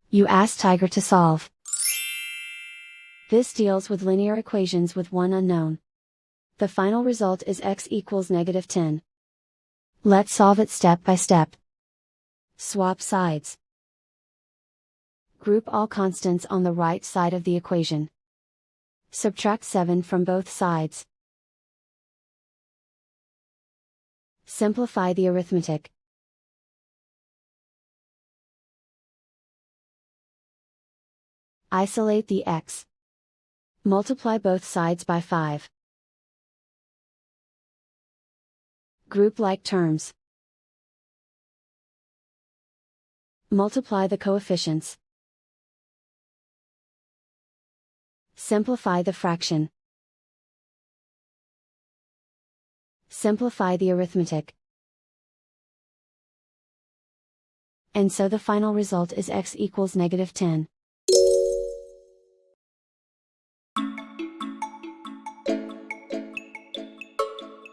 You ask Tiger to solve. This deals with linear equations with one unknown. The final result is x equals -10. Let's solve it step by step. Swap sides. Group all constants on the right side of the equation. Subtract 7 from both sides. Simplify the arithmetic. Isolate the x. Multiply both sides by 5. Group like terms. Multiply the coefficients. Simplify the fraction. Simplify the arithmetic. And so the final result is x equals -10.